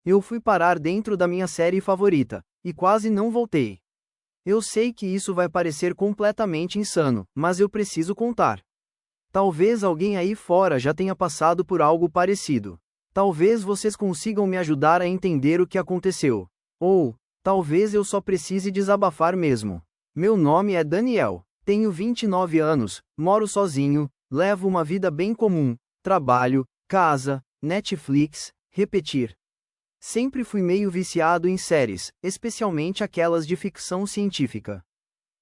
Eu fui parar dentro da minha série favorita, e quase não voltei. Eu sei que isso vai parecer completamente insano, mas eu preciso contar. Talvez alguém aí fora já tenha passado por algo parecido. Talvez vocês consigam me ajudar a entender o que aconteceu. Ou, talvez eu só precise desabafar mesmo. Meu nome é Daniel, tenho 29 anos, moro sozinho, levo uma vida bem comum, trabalho, casa, Netflix, repetir. Sempre fui meio viciado em séries, especialmente aquelas de ficção científica.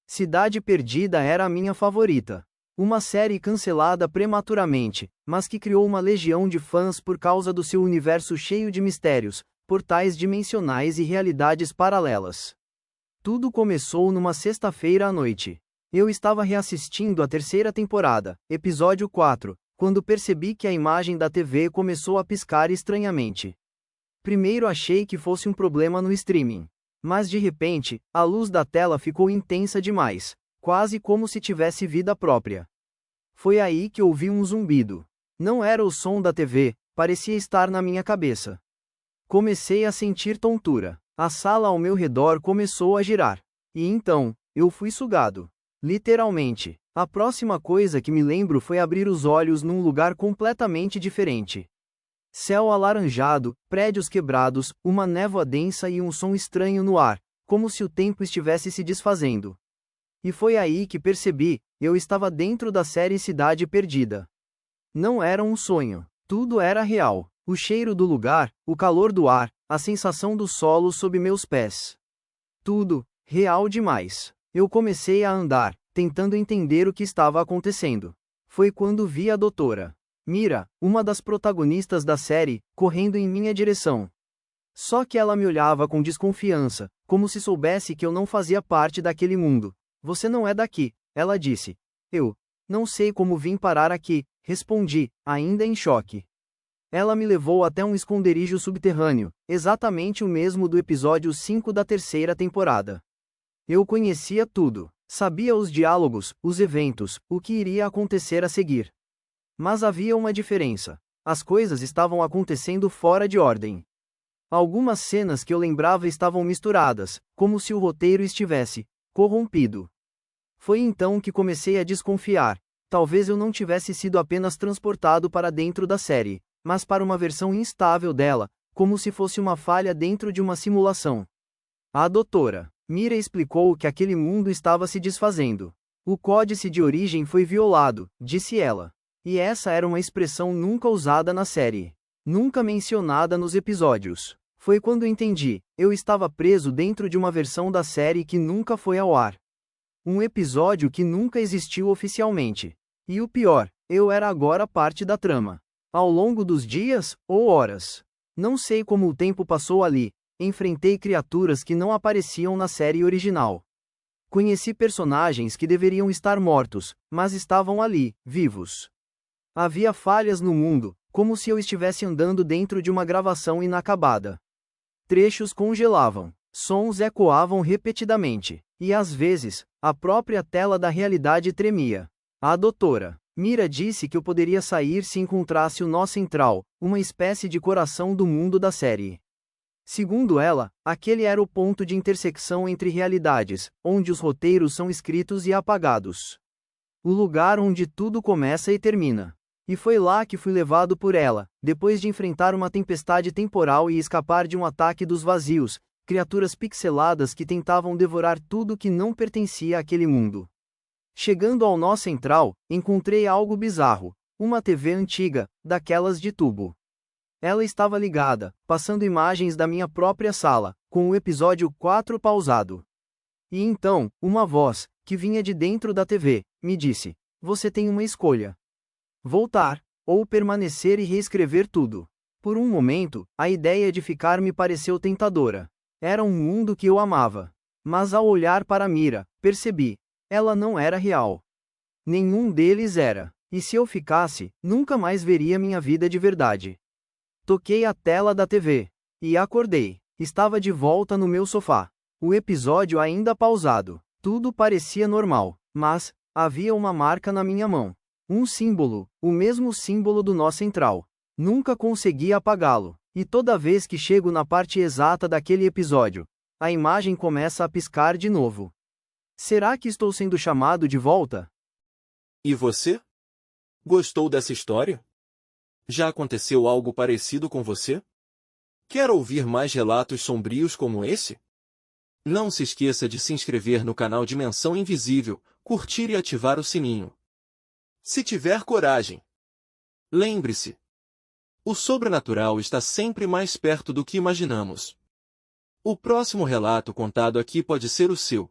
Cidade Perdida era a minha favorita. Uma série cancelada prematuramente, mas que criou uma legião de fãs por causa do seu universo cheio de mistérios, portais dimensionais e realidades paralelas. Tudo começou numa sexta-feira à noite. Eu estava reassistindo a terceira temporada, episódio 4, quando percebi que a imagem da TV começou a piscar estranhamente. Primeiro achei que fosse um problema no streaming. Mas de repente, a luz da tela ficou intensa demais, quase como se tivesse vida própria. Foi aí que ouvi um zumbido. Não era o som da TV, parecia estar na minha cabeça. Comecei a sentir tontura. A sala ao meu redor começou a girar. E então, eu fui sugado. Literalmente. A próxima coisa que me lembro foi abrir os olhos num lugar completamente diferente. Céu alaranjado, prédios quebrados, uma névoa densa e um som estranho no ar, como se o tempo estivesse se desfazendo. E foi aí que percebi, eu estava dentro da série Cidade Perdida. Não era um sonho, tudo era real. O cheiro do lugar, o calor do ar, a sensação do solo sob meus pés. Tudo, real demais. Eu comecei a andar, tentando entender o que estava acontecendo. Foi quando vi a doutora Mira, uma das protagonistas da série, correndo em minha direção. Só que ela me olhava com desconfiança, como se soubesse que eu não fazia parte daquele mundo. Você não é daqui, ela disse. Eu não sei como vim parar aqui, respondi, ainda em choque. Ela me levou até um esconderijo subterrâneo, exatamente o mesmo do episódio 5 da terceira temporada. Eu conhecia tudo, sabia os diálogos, os eventos, o que iria acontecer a seguir. Mas havia uma diferença. As coisas estavam acontecendo fora de ordem. Algumas cenas que eu lembrava estavam misturadas, como se o roteiro estivesse corrompido. Foi então que comecei a desconfiar. Talvez eu não tivesse sido apenas transportado para dentro da série, mas para uma versão instável dela, como se fosse uma falha dentro de uma simulação. A doutora Mira explicou que aquele mundo estava se desfazendo. O códice de origem foi violado, disse ela. E essa era uma expressão nunca usada na série. Nunca mencionada nos episódios. Foi quando entendi, eu estava preso dentro de uma versão da série que nunca foi ao ar. Um episódio que nunca existiu oficialmente. E o pior, eu era agora parte da trama. Ao longo dos dias, ou horas. Não sei como o tempo passou ali, enfrentei criaturas que não apareciam na série original. Conheci personagens que deveriam estar mortos, mas estavam ali, vivos. Havia falhas no mundo, como se eu estivesse andando dentro de uma gravação inacabada. Trechos congelavam, sons ecoavam repetidamente, e às vezes, a própria tela da realidade tremia. A doutora Mira disse que eu poderia sair se encontrasse o nó central, uma espécie de coração do mundo da série. Segundo ela, aquele era o ponto de intersecção entre realidades, onde os roteiros são escritos e apagados. O lugar onde tudo começa e termina. E foi lá que fui levado por ela, depois de enfrentar uma tempestade temporal e escapar de um ataque dos vazios, criaturas pixeladas que tentavam devorar tudo que não pertencia àquele mundo. Chegando ao nó central, encontrei algo bizarro, uma TV antiga, daquelas de tubo. Ela estava ligada, passando imagens da minha própria sala, com o episódio 4 pausado. E então, uma voz, que vinha de dentro da TV, me disse: você tem uma escolha. Voltar, ou permanecer e reescrever tudo. Por um momento, a ideia de ficar me pareceu tentadora. Era um mundo que eu amava. Mas ao olhar para Mira, percebi. Ela não era real. Nenhum deles era. E se eu ficasse, nunca mais veria minha vida de verdade. Toquei a tela da TV. E acordei. Estava de volta no meu sofá. O episódio ainda pausado. Tudo parecia normal. Mas, havia uma marca na minha mão. Um símbolo, o mesmo símbolo do nó central. Nunca consegui apagá-lo. E toda vez que chego na parte exata daquele episódio, a imagem começa a piscar de novo. Será que estou sendo chamado de volta? E você? Gostou dessa história? Já aconteceu algo parecido com você? Quer ouvir mais relatos sombrios como esse? Não se esqueça de se inscrever no canal Dimensão Invisível, curtir e ativar o sininho. Se tiver coragem. Lembre-se: o sobrenatural está sempre mais perto do que imaginamos. O próximo relato contado aqui pode ser o seu.